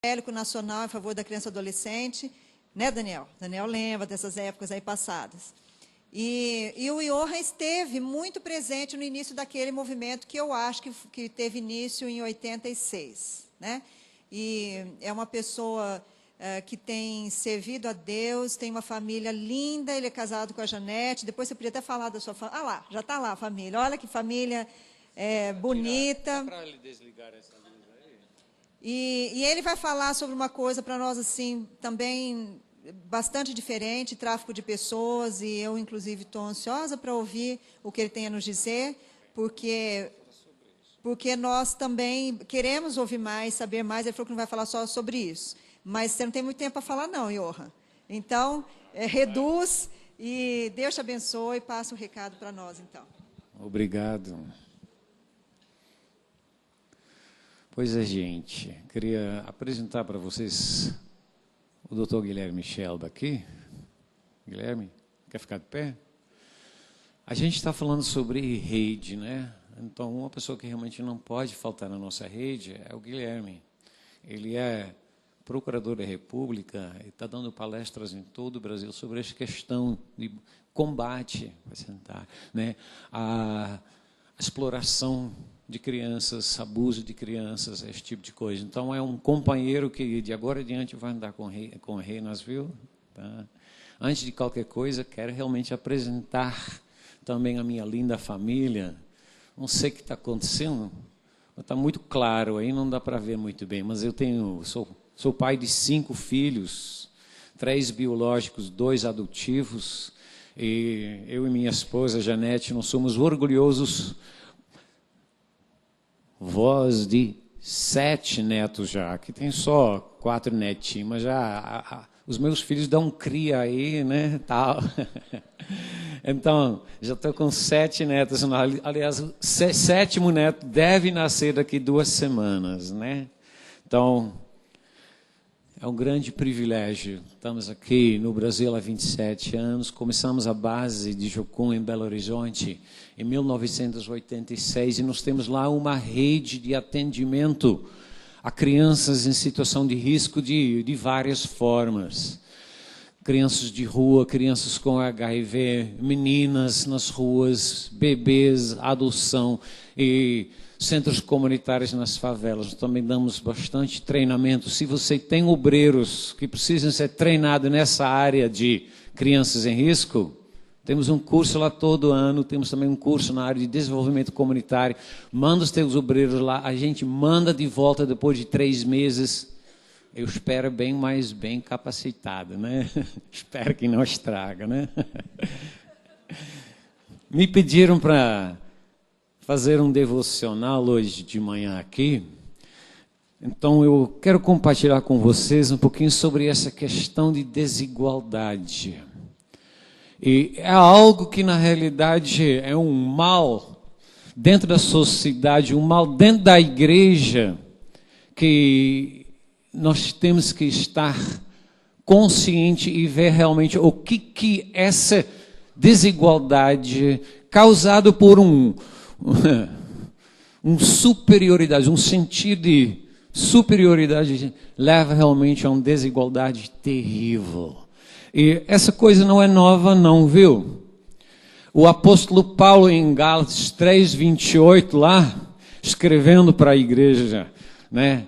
evangélico nacional em favor da criança e adolescente, né, Daniel? Daniel lembra dessas épocas aí passadas. E o Johan esteve muito presente no início daquele movimento que eu acho que teve início em 86, né? E é uma pessoa que tem servido a Deus, tem uma família linda, ele é casado com a Janete. Depois você podia até falar da sua família. Ah lá, já está lá a família. Olha que família bonita. Dá para ele desligar essa luz aí? E ele vai falar sobre uma coisa para nós assim também bastante diferente, tráfico de pessoas, e eu inclusive estou ansiosa para ouvir o que ele tem a nos dizer, porque nós também queremos ouvir mais, saber mais. Ele falou que não vai falar só sobre isso. Mas você não tem muito tempo para falar, não, Johan. Então, reduz e Deus te abençoe e passa o recado para nós, então. Obrigado. Pois é, gente. Queria apresentar para vocês o Dr. Guilherme Shelba aqui. Guilherme, quer ficar de pé? A gente está falando sobre rede, né? Então, uma pessoa que realmente não pode faltar na nossa rede é o Guilherme. Ele é procurador da República e está dando palestras em todo o Brasil sobre essa questão de combate, vai sentar, né, a exploração de crianças, abuso de crianças, esse tipo de coisa. Então, é um companheiro que, de agora adiante, vai andar com o rei Nasville. Tá? Antes de qualquer coisa, quero realmente apresentar também a minha linda família. Não sei o que está acontecendo, está muito claro, aí não dá para ver muito bem, mas eu sou pai de 5 filhos, 3 biológicos, 2 adotivos, e eu e minha esposa, Janete, nós somos orgulhosos vós de 7 netos já, que tem só 4 netinhos, mas já os meus filhos dão cria aí, né, tal. Então, já estou com 7 netos, aliás, o 7º neto deve nascer daqui 2 semanas, né? Então, é um grande privilégio. Estamos aqui no Brasil há 27 anos, começamos a base de Jocum em Belo Horizonte em 1986 e nós temos lá uma rede de atendimento a crianças em situação de risco de várias formas. Crianças de rua, crianças com HIV, meninas nas ruas, bebês, adoção e centros comunitários nas favelas. Nós também damos bastante treinamento. Se você tem obreiros que precisam ser treinados nessa área de crianças em risco, temos um curso lá todo ano, temos também um curso na área de desenvolvimento comunitário. Manda os teus obreiros lá, a gente manda de volta depois de 3 meses. Eu espero bem capacitado, né? Espero que não estraga, né? Me pediram para fazer um devocional hoje de manhã aqui. Então, eu quero compartilhar com vocês um pouquinho sobre essa questão de desigualdade. E é algo que, na realidade, é um mal dentro da sociedade, um mal dentro da igreja, que nós temos que estar consciente e ver realmente o que essa desigualdade causada por superioridade, um sentido de superioridade leva realmente a uma desigualdade terrível. E essa coisa não é nova não, viu? O apóstolo Paulo em Gálatas 3:28 lá, escrevendo para a igreja, né,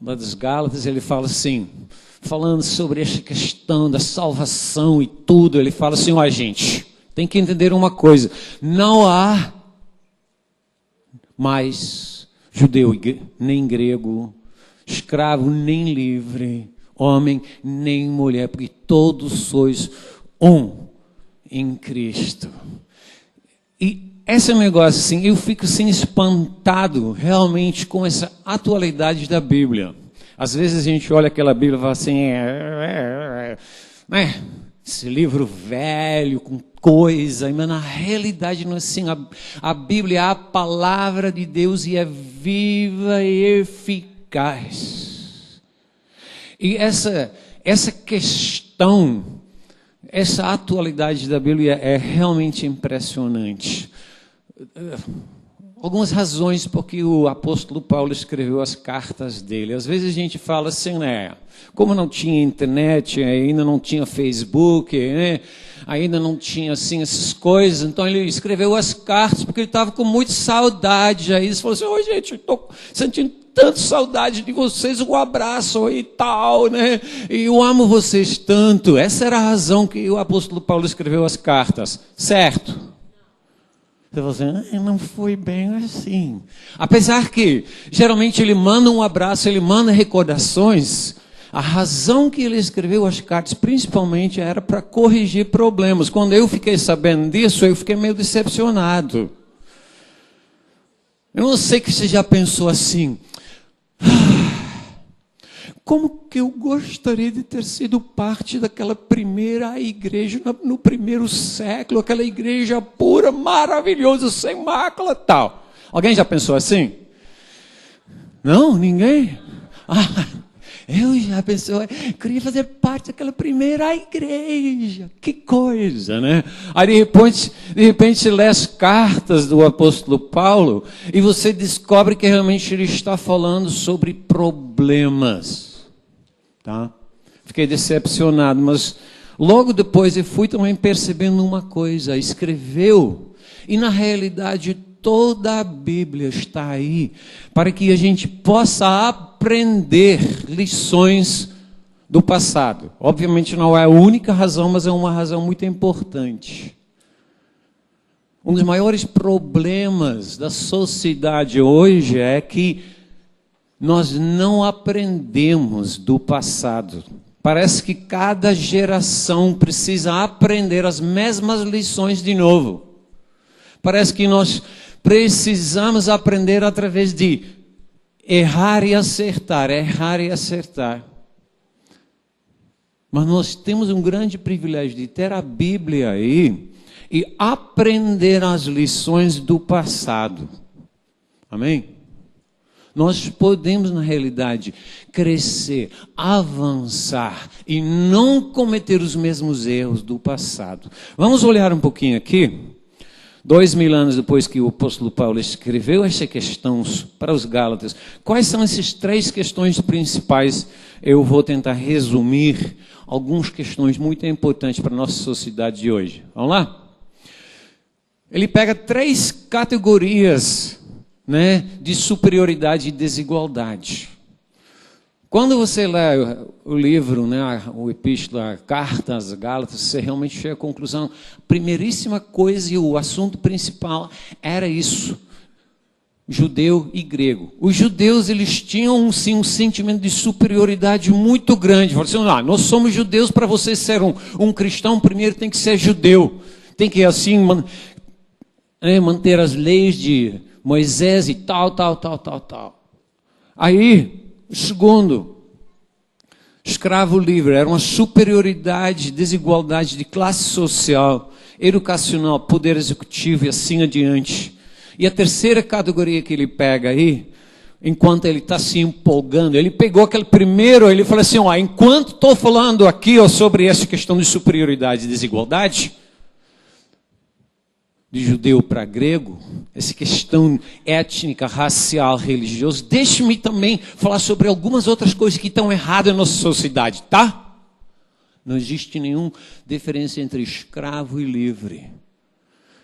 das Gálatas, ele fala assim, falando sobre essa questão da salvação e tudo, ele fala assim, ó, gente, tem que entender uma coisa, não há mais judeu nem grego, escravo nem livre, homem nem mulher, porque todos sois um em Cristo. E esse negócio assim, eu fico assim espantado realmente com essa atualidade da Bíblia. Às vezes a gente olha aquela Bíblia e fala assim, né? Esse livro velho, com coisa, mas na realidade não é assim. A Bíblia é a palavra de Deus e é viva e eficaz. E essa questão, essa atualidade da Bíblia é realmente impressionante. algumas razões porque o apóstolo Paulo escreveu as cartas dele. Às vezes a gente fala assim, né? Como não tinha internet, ainda não tinha Facebook, né? Ainda não tinha assim essas coisas, então ele escreveu as cartas porque ele estava com muita saudade. Aí ele falou assim, oi gente, eu estou sentindo tanta saudade de vocês, um abraço e tal, né? E eu amo vocês tanto. Essa era a razão que o apóstolo Paulo escreveu as cartas, certo? Você fala assim, não foi bem assim. Apesar que, geralmente ele manda um abraço, ele manda recordações, a razão que ele escreveu as cartas, principalmente, era para corrigir problemas. Quando eu fiquei sabendo disso, eu fiquei meio decepcionado. Eu não sei que você já pensou assim, como que eu gostaria de ter sido parte daquela primeira igreja no primeiro século, aquela igreja pura, maravilhosa, sem mácula e tal. Alguém já pensou assim? Não? Ninguém? Eu já pensou, queria fazer parte daquela primeira igreja. Que coisa, né? Aí de repente lê as cartas do apóstolo Paulo e você descobre que realmente ele está falando sobre problemas. Tá? Fiquei decepcionado, mas logo depois eu fui também percebendo uma coisa. Escreveu, e na realidade toda a Bíblia está aí para que a gente possa aprender lições do passado. Obviamente não é a única razão, mas é uma razão muito importante. Um dos maiores problemas da sociedade hoje é que nós não aprendemos do passado. Parece que cada geração precisa aprender as mesmas lições de novo. Parece que nós precisamos aprender através de errar e acertar, errar e acertar. Mas nós temos um grande privilégio de ter a Bíblia aí e aprender as lições do passado. Amém? Nós podemos, na realidade, crescer, avançar e não cometer os mesmos erros do passado. Vamos olhar um pouquinho aqui. 2000 anos depois que o apóstolo Paulo escreveu essa questão para os Gálatas, quais são essas 3 questões principais? Eu vou tentar resumir algumas questões muito importantes para a nossa sociedade de hoje. Vamos lá? Ele pega 3 categorias, né, de superioridade e desigualdade. Quando você lê o livro, né, o epístola, a carta às Gálatas, você realmente chega à conclusão. A primeiríssima coisa e o assunto principal era isso. Judeu e grego. Os judeus, eles tinham sim um sentimento de superioridade muito grande. Falaram assim, nós somos judeus, para você ser um cristão, primeiro tem que ser judeu. Tem que assim manter as leis de Moisés e tal. Aí, segundo, escravo livre, era uma superioridade, desigualdade de classe social, educacional, poder executivo e assim adiante. E a terceira categoria que ele pega aí, enquanto ele está se empolgando, ele pegou aquele primeiro, ele falou assim, enquanto estou falando aqui sobre essa questão de superioridade e desigualdade, de judeu para grego, essa questão étnica, racial, religiosa, deixe-me também falar sobre algumas outras coisas que estão erradas na nossa sociedade, tá? Não existe nenhuma diferença entre escravo e livre.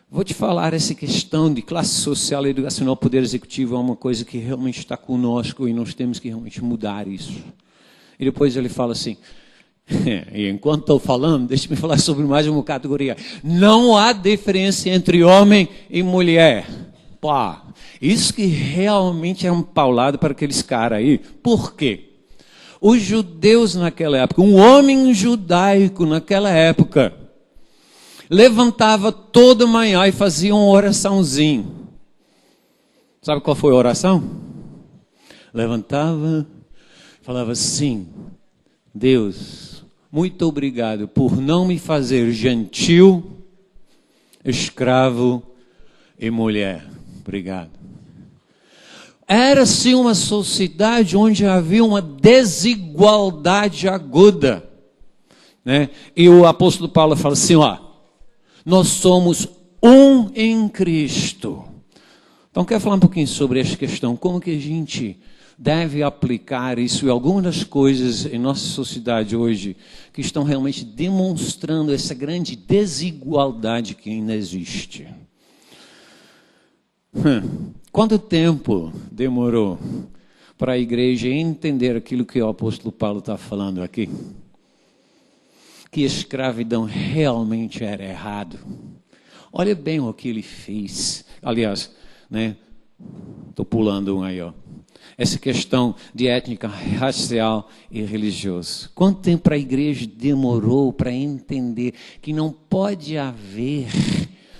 Vou te falar, essa questão de classe social, educacional, poder executivo é uma coisa que realmente está conosco e nós temos que realmente mudar isso. E depois ele fala assim, e enquanto estou falando, deixa-me falar sobre mais uma categoria. Não há diferença entre homem e mulher. Isso que realmente é um paulado para aqueles caras aí. Por quê? Os judeus naquela época, um homem judaico naquela época, levantava toda manhã e fazia uma oraçãozinha. Sabe qual foi a oração? Levantava, falava assim, Deus, muito obrigado por não me fazer gentil, escravo e mulher. Obrigado. Era-se uma sociedade onde havia uma desigualdade aguda, né? E o apóstolo Paulo fala assim, nós somos um em Cristo. Então, quero falar um pouquinho sobre essa questão, como que a gente deve aplicar isso e algumas das coisas em nossa sociedade hoje que estão realmente demonstrando essa grande desigualdade que ainda existe. Quanto tempo demorou para a igreja entender aquilo que o apóstolo Paulo está falando aqui? Que a escravidão realmente era errado. Olha bem o que ele fez. Aliás, né? Estou pulando um aí, ó. Essa questão de étnica, racial e religiosa. Quanto tempo a igreja demorou para entender que não pode haver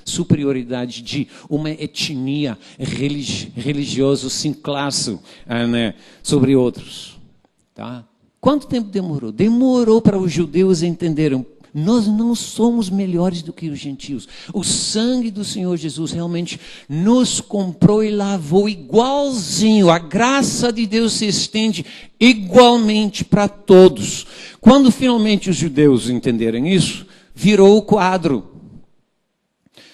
superioridade de uma etnia religiosa, sim, classe, né, sobre outros. Tá? Quanto tempo demorou? Demorou para os judeus entenderem. Nós não somos melhores do que os gentios. O sangue do Senhor Jesus realmente nos comprou e lavou igualzinho. A graça de Deus se estende igualmente para todos. Quando finalmente os judeus entenderem isso, virou o quadro.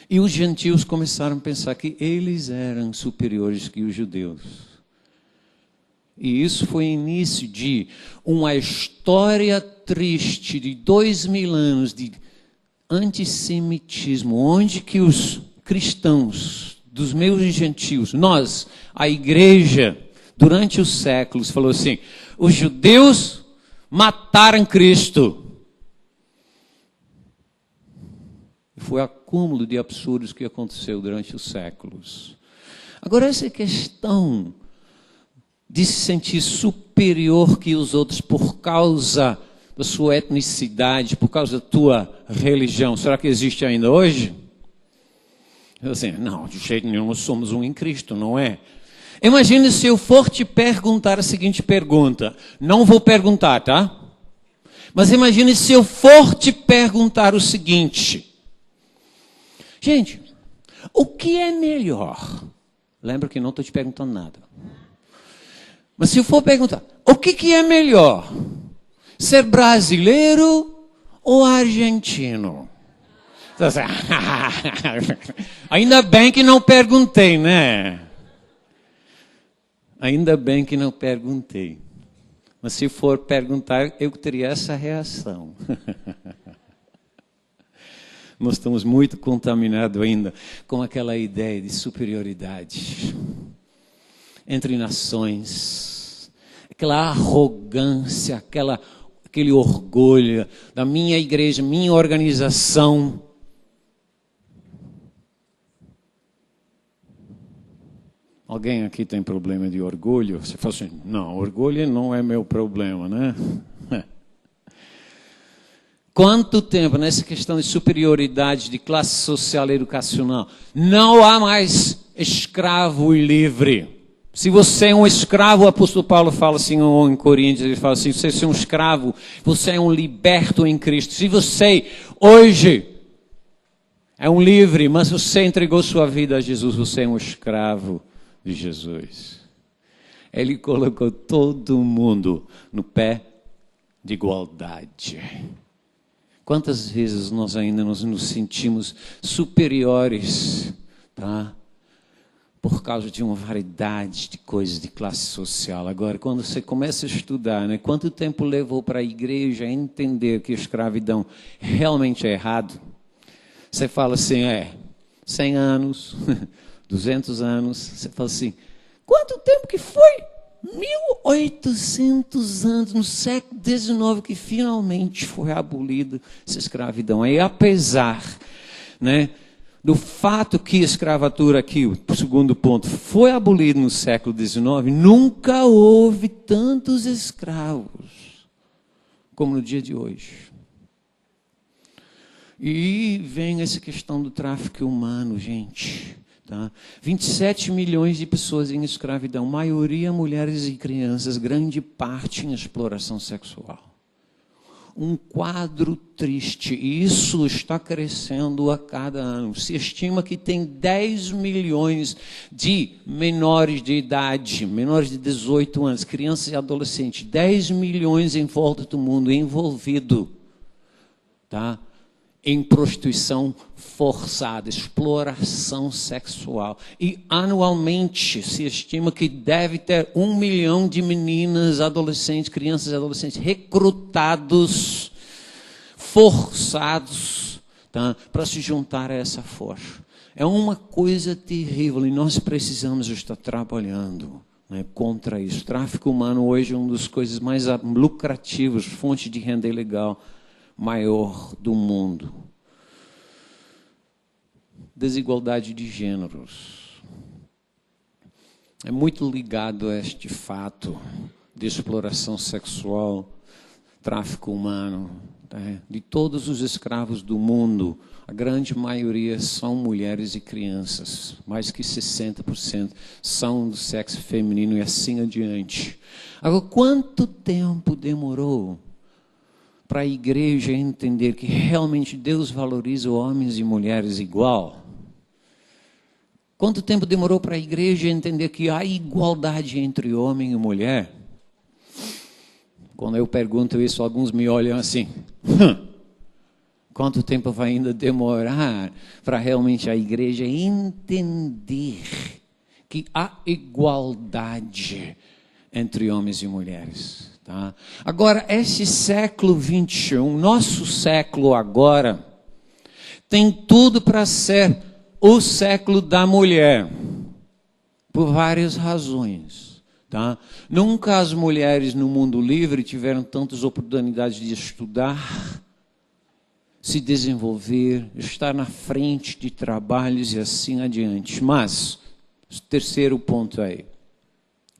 E os gentios começaram a pensar que eles eram superiores que os judeus. E isso foi o início de uma história triste de 2000 anos de antissemitismo, onde que os cristãos, dos meus gentios, nós, a igreja, durante os séculos, falou assim, os judeus mataram Cristo. Foi o acúmulo de absurdos que aconteceu durante os séculos. Agora, essa questão de se sentir superior que os outros por causa da sua etnicidade, por causa da tua religião, será que existe ainda hoje? Assim, não, de jeito nenhum, nós somos um em Cristo, não é? Imagine se eu for te perguntar a seguinte pergunta. Não vou perguntar, tá? Mas imagine se eu for te perguntar o seguinte. Gente, o que é melhor? Lembra que não estou te perguntando nada. Mas se eu for perguntar, o que é melhor? Ser brasileiro ou argentino? Ainda bem que não perguntei, né? Ainda bem que não perguntei. Mas se for perguntar, eu teria essa reação. Nós estamos muito contaminados ainda com aquela ideia de superioridade entre nações, aquela arrogância, aquele orgulho da minha igreja, minha organização. Alguém aqui tem problema de orgulho? Você fala assim, não, orgulho não é meu problema, né? Quanto tempo nessa questão de superioridade de classe social e educacional? Não há mais escravo e livre. Se você é um escravo, o apóstolo Paulo fala assim em Coríntios, ele fala assim, se você é um escravo, você é um liberto em Cristo. Se você hoje é um livre, mas você entregou sua vida a Jesus, você é um escravo de Jesus. Ele colocou todo mundo no pé de igualdade. Quantas vezes nós ainda nos sentimos superiores, tá? Por causa de uma variedade de coisas de classe social. Agora, quando você começa a estudar, né, quanto tempo levou para a igreja entender que a escravidão realmente é errado? Você fala assim, 100 anos, 200 anos. Você fala assim, quanto tempo que foi? 1800 anos, no século XIX, que finalmente foi abolida essa escravidão. Aí, apesar, né, do fato que a escravatura aqui, o segundo ponto, foi abolida no século XIX, nunca houve tantos escravos como no dia de hoje. E vem essa questão do tráfico humano, gente. Tá? 27 milhões de pessoas em escravidão, maioria mulheres e crianças, grande parte em exploração sexual. Um quadro triste, e isso está crescendo a cada ano. Se estima que tem 10 milhões de menores de idade, menores de 18 anos, crianças e adolescentes, 10 milhões em volta do mundo envolvido, tá? em prostituição forçada, exploração sexual. E anualmente se estima que deve ter 1 milhão de meninas, adolescentes, crianças e adolescentes recrutados, forçados, tá, para se juntar a essa força. É uma coisa terrível e nós precisamos estar trabalhando, né, contra isso. O tráfico humano hoje é uma das coisas mais lucrativas, fonte de renda ilegal maior do mundo. Desigualdade de gêneros. É muito ligado a este fato de exploração sexual, tráfico humano. De todos os escravos do mundo, a grande maioria são mulheres e crianças. Mais que 60% são do sexo feminino e assim adiante. Agora, quanto tempo demorou para a igreja entender que realmente Deus valoriza homens e mulheres igual? Quanto tempo demorou para a igreja entender que há igualdade entre homem e mulher? Quando eu pergunto isso, alguns me olham assim. Quanto tempo vai ainda demorar para realmente a igreja entender que há igualdade entre homens e mulheres? Tá? Agora, esse século XXI, nosso século agora, tem tudo para ser o século da mulher, por várias razões. Tá? Nunca as mulheres no mundo livre tiveram tantas oportunidades de estudar, se desenvolver, estar na frente de trabalhos e assim adiante. Mas, terceiro ponto aí,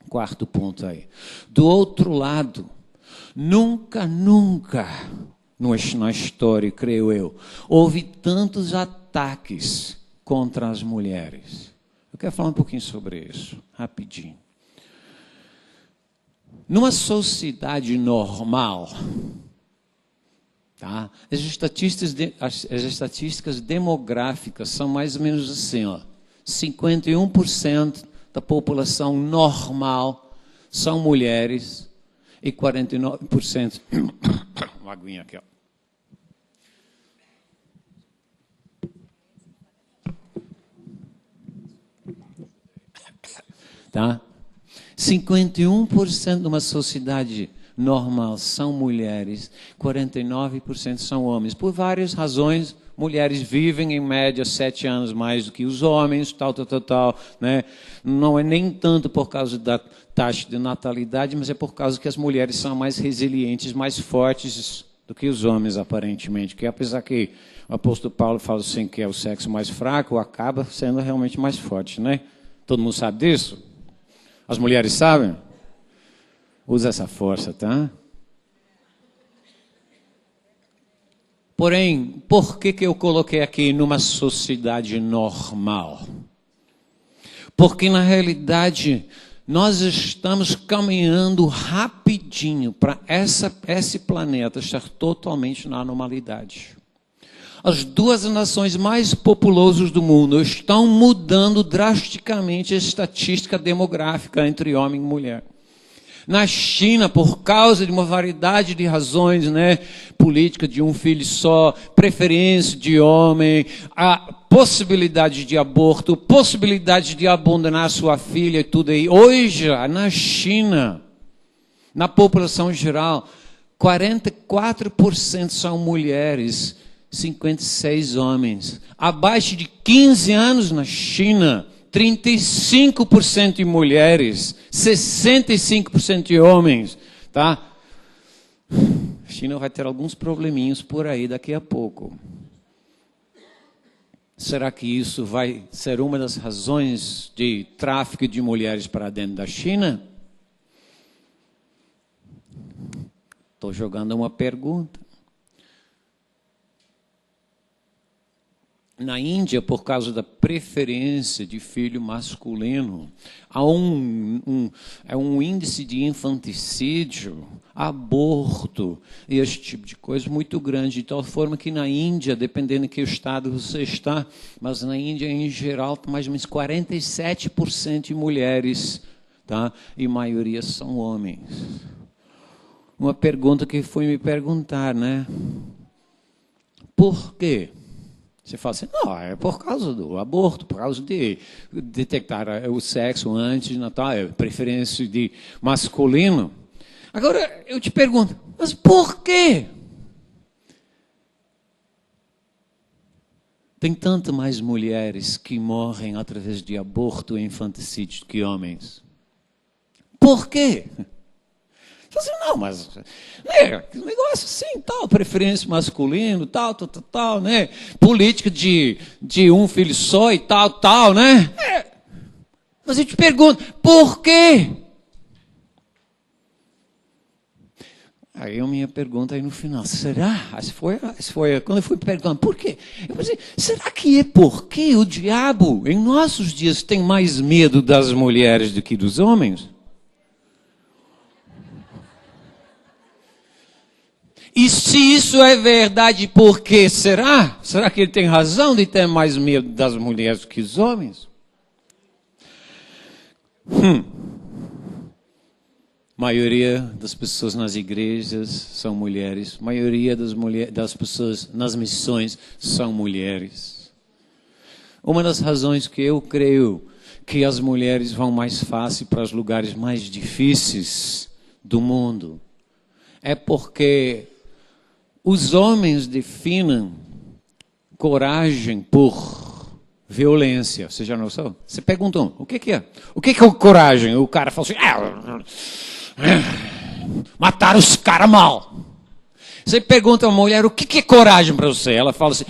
quarto ponto aí. Do outro lado, nunca na história, creio eu, houve tantos ataques contra as mulheres. Eu quero falar um pouquinho sobre isso, rapidinho. Numa sociedade normal, tá? As estatísticas demográficas são mais ou menos assim, ó, 51% da população normal são mulheres e 49%... Uma aguinha aqui, ó. Tá? 51% de uma sociedade normal são mulheres, 49% são homens. Por várias razões, mulheres vivem em média 7 anos mais do que os homens, tal, né? Não é nem tanto por causa da taxa de natalidade, mas é por causa que as mulheres são mais resilientes, mais fortes do que os homens, aparentemente. Que apesar que o apóstolo Paulo fala assim que é o sexo mais fraco, acaba sendo realmente mais forte, né? Todo mundo sabe disso? As mulheres sabem? Usa essa força, tá? Porém, por que eu coloquei aqui numa sociedade normal? Porque, na realidade, nós estamos caminhando rapidinho para esse planeta estar totalmente na normalidade. As duas nações mais populosas do mundo estão mudando drasticamente a estatística demográfica entre homem e mulher. Na China, por causa de uma variedade de razões, né, política de um filho só, preferência de homem, a possibilidade de aborto, possibilidade de abandonar sua filha e tudo aí. Hoje, na China, na população geral, 44% são mulheres, 56 homens. Abaixo de 15 anos na China, 35% de mulheres, 65% de homens, tá? A China vai ter alguns probleminhos por aí daqui a pouco. Será que isso vai ser uma das razões de tráfico de mulheres para dentro da China? Estou jogando uma pergunta. Na Índia, por causa da preferência de filho masculino, há um índice de infanticídio, aborto e esse tipo de coisa muito grande. De tal forma que na Índia, dependendo de que estado você está, mas na Índia em geral, mais ou menos 47% de mulheres, tá? E a maioria são homens. Uma pergunta que foi me perguntar, né? Por quê? Você fala assim, não, é por causa do aborto, por causa de detectar o sexo antes de Natal, é preferência de masculino. Agora, eu te pergunto, mas por quê? Tem tanto mais mulheres que morrem através de aborto e infanticídio que homens. Por quê? Você não, mas negócio assim, tal, preferência masculino, tal, né? Política de um filho só e tal, né? Mas eu te pergunto, por quê? Aí a minha pergunta aí no final, será? Essa foi quando eu fui perguntando, por quê? Eu pensei, será que é porque o diabo, em nossos dias, tem mais medo das mulheres do que dos homens? E se isso é verdade, por que será? Será que ele tem razão de ter mais medo das mulheres do que dos homens? Maioria das pessoas nas igrejas são mulheres. Maioria das pessoas nas missões são mulheres. Uma das razões que eu creio que as mulheres vão mais fácil para os lugares mais difíceis do mundo é porque os homens definem coragem por violência. Você já notou? Você perguntou, o que é? O que é coragem? O cara fala assim, matar os caras mal. Você pergunta a uma mulher, o que é coragem para você? Ela fala assim,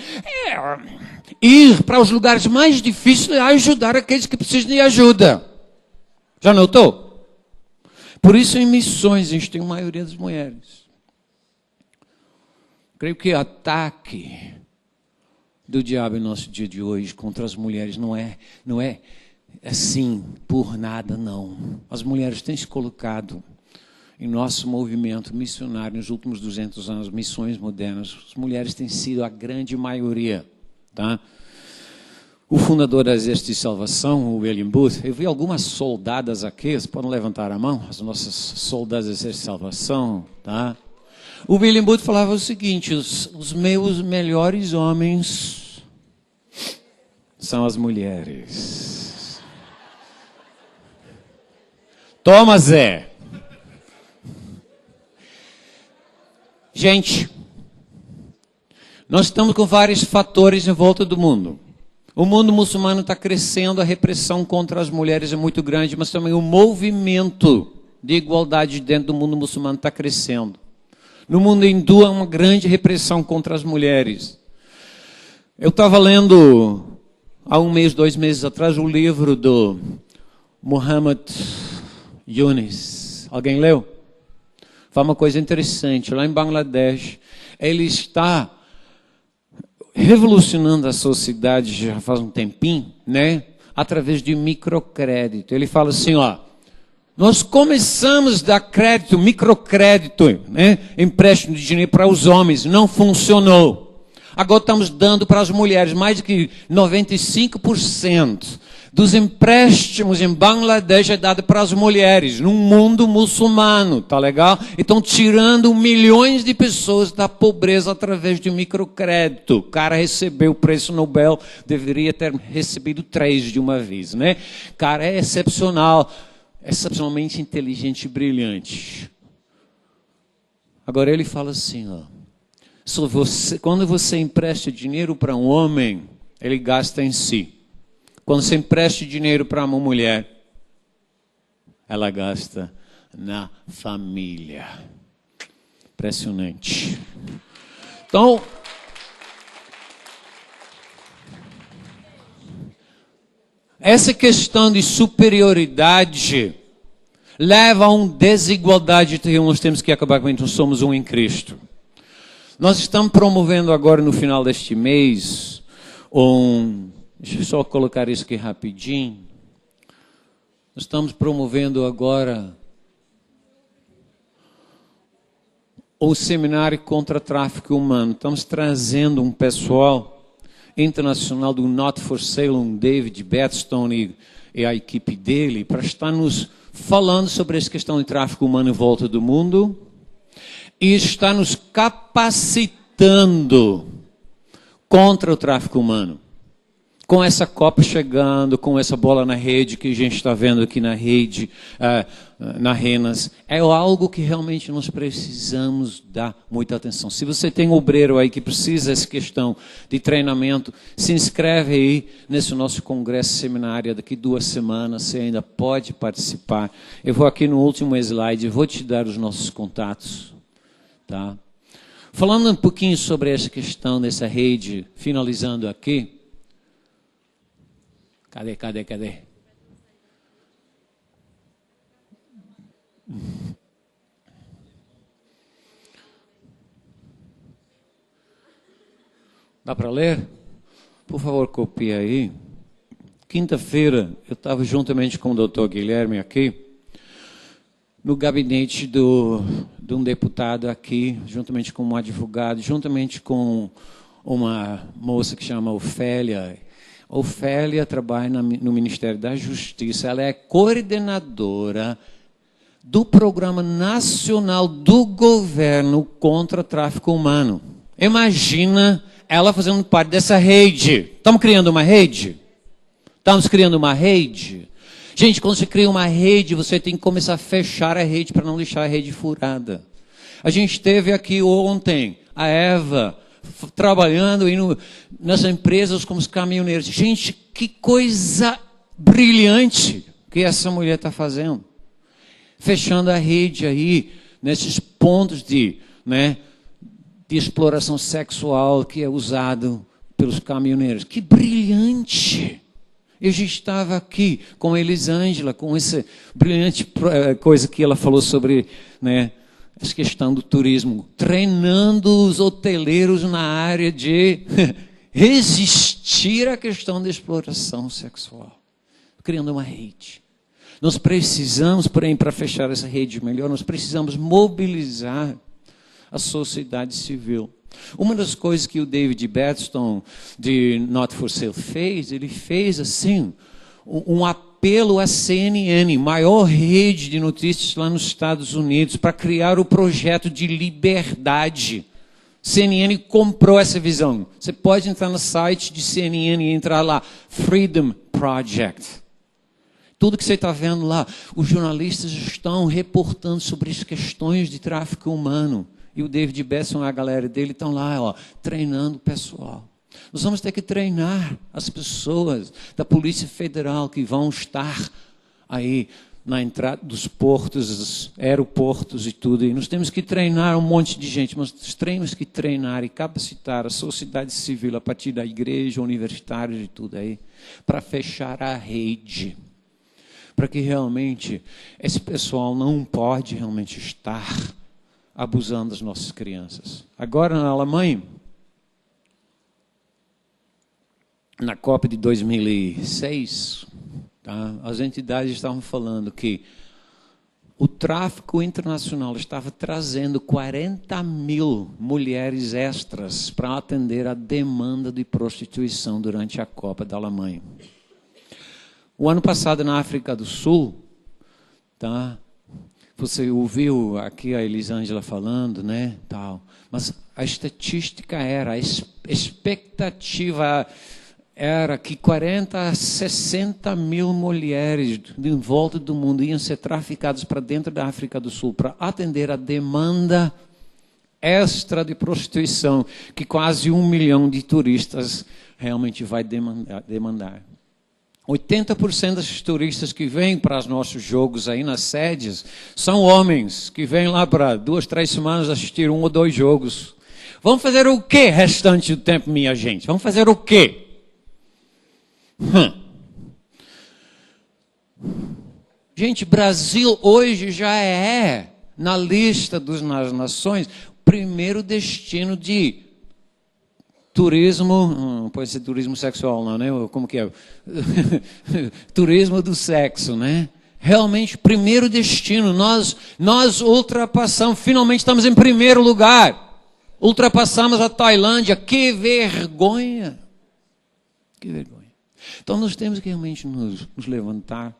ir para os lugares mais difíceis e ajudar aqueles que precisam de ajuda. Já notou? Por isso, em missões, a gente tem a maioria das mulheres. Creio que o ataque do diabo em nosso dia de hoje contra as mulheres não é assim por nada, não. As mulheres têm se colocado em nosso movimento missionário nos últimos 200 anos, missões modernas. As mulheres têm sido a grande maioria, tá? O fundador do Exército de Salvação, o William Booth, eu vi algumas soldadas aqui, vocês podem levantar a mão, as nossas soldadas do Exército de Salvação, tá? O William Booth falava o seguinte, os meus melhores homens são as mulheres. Toma, Zé. Gente, nós estamos com vários fatores em volta do mundo. O mundo muçulmano está crescendo, a repressão contra as mulheres é muito grande, mas também o movimento de igualdade dentro do mundo muçulmano está crescendo. No mundo hindu há uma grande repressão contra as mulheres. Eu estava lendo, há 1 mês, 2 meses atrás, o livro do Muhammad Yunus. Alguém leu? Foi uma coisa interessante. Lá em Bangladesh, ele está revolucionando a sociedade já faz um tempinho, né? Através de microcrédito. Ele fala assim, nós começamos a dar crédito, microcrédito, né? Empréstimo de dinheiro para os homens, não funcionou. Agora estamos dando para as mulheres, mais de que 95% dos empréstimos em Bangladesh é dado para as mulheres, num mundo muçulmano, tá legal? Então, tirando milhões de pessoas da pobreza através de microcrédito. O cara recebeu o prêmio Nobel, deveria ter recebido 3 de uma vez, né? Cara, é excepcional. Excepcionalmente inteligente e brilhante. Agora ele fala assim, quando você empresta dinheiro para um homem, ele gasta em si. Quando você empresta dinheiro para uma mulher, ela gasta na família. Impressionante. Então, essa questão de superioridade leva a uma desigualdade que nós temos que acabar com. Nós somos um em Cristo. Nós estamos promovendo agora no final deste mês deixa eu só colocar isso aqui rapidinho. Nós estamos promovendo agora um seminário contra tráfico humano. Estamos trazendo um pessoal internacional do Not for Sale, David Batstone e a equipe dele, para estar nos falando sobre essa questão de tráfico humano em volta do mundo e está nos capacitando contra o tráfico humano. Com essa Copa chegando, com essa bola na rede que a gente está vendo aqui na rede, na Renas, é algo que realmente nós precisamos dar muita atenção. Se você tem um obreiro aí que precisa dessa questão de treinamento, se inscreve aí nesse nosso congresso seminário daqui 2 semanas, você ainda pode participar. Eu vou aqui no último slide, vou te dar os nossos contatos, tá? Falando um pouquinho sobre essa questão dessa rede, finalizando aqui. Cadê? Dá para ler? Por favor, copia aí. Quinta-feira, eu estava juntamente com o doutor Guilherme aqui, no gabinete de um deputado aqui, juntamente com um advogado, juntamente com uma moça que chama Ofélia. Ofélia trabalha no Ministério da Justiça, ela é coordenadora do Programa Nacional do Governo contra o Tráfico Humano. Imagina ela fazendo parte dessa rede. Estamos criando uma rede? Estamos criando uma rede? Gente, quando você cria uma rede, você tem que começar a fechar a rede para não deixar a rede furada. A gente teve aqui ontem a Eva trabalhando nas empresas como os caminhoneiros. Gente, que coisa brilhante que essa mulher está fazendo. Fechando a rede aí, nesses pontos de exploração sexual que é usado pelos caminhoneiros. Que brilhante! Eu já estava aqui com a Elisângela, com essa brilhante coisa que ela falou sobre, essa questão do turismo, treinando os hoteleiros na área de resistir à questão da exploração sexual, criando uma rede. Nós precisamos, porém, para fechar essa rede melhor, nós precisamos mobilizar a sociedade civil. Uma das coisas que o David Batson, de Not For Sale, fez, ele fez assim, um apelo à CNN, maior rede de notícias lá nos Estados Unidos, para criar o projeto de liberdade. CNN comprou essa visão. Você pode entrar no site de CNN e entrar lá, Freedom Project. Tudo que você está vendo lá, os jornalistas estão reportando sobre as questões de tráfico humano. E o David Batson e a galera dele estão lá, treinando o pessoal. Nós vamos ter que treinar as pessoas da Polícia Federal que vão estar aí na entrada dos portos, dos aeroportos e tudo. E nós temos que treinar um monte de gente, mas temos que treinar e capacitar a sociedade civil a partir da igreja, universitários e tudo aí, para fechar a rede. Para que realmente esse pessoal não pode realmente estar abusando das nossas crianças. Agora, na Alemanha, na Copa de 2006, as entidades estavam falando que o tráfico internacional estava trazendo 40 mil mulheres extras para atender a demanda de prostituição durante a Copa da Alemanha. O ano passado, na África do Sul, você ouviu aqui a Elisângela falando, tal. Mas a estatística era, a expectativa era que 40 a 60 mil mulheres em volta do mundo iam ser traficadas para dentro da África do Sul para atender a demanda extra de prostituição que quase 1 milhão de turistas realmente vai demandar. 80% dos turistas que vêm para os nossos jogos aí nas sedes são homens que vêm lá para 2, 3 semanas assistir 1 ou 2 jogos. Vamos fazer o quê restante do tempo, minha gente? Vamos fazer o quê? Gente, Brasil hoje já é, na lista das nações, primeiro destino de turismo, não pode ser turismo sexual, não, né? Como que é? Turismo do sexo, né? Realmente, primeiro destino. Nós ultrapassamos, finalmente estamos em primeiro lugar. Ultrapassamos a Tailândia. Que vergonha! Que vergonha. Então, nós temos que realmente nos levantar.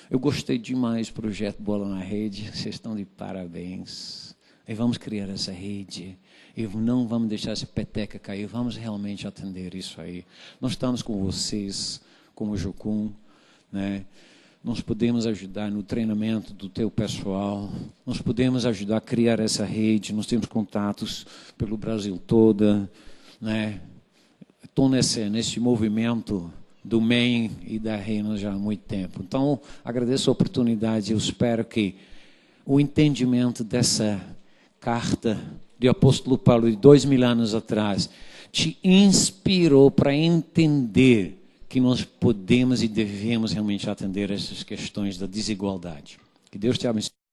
Eu gostei demais do projeto Bola na Rede. Vocês estão de parabéns. E vamos criar essa rede. E não vamos deixar essa peteca cair. Vamos realmente atender isso aí. Nós estamos com vocês, como o Jocum, né? Nós podemos ajudar no treinamento do teu pessoal. Nós podemos ajudar a criar essa rede. Nós temos contatos pelo Brasil todo, né? Estou nesse movimento do MEN e da Reina já há muito tempo. Então, agradeço a oportunidade. Eu espero que o entendimento dessa carta do apóstolo Paulo de 2000 anos atrás te inspirou para entender que nós podemos e devemos realmente atender essas questões da desigualdade. Que Deus te abençoe.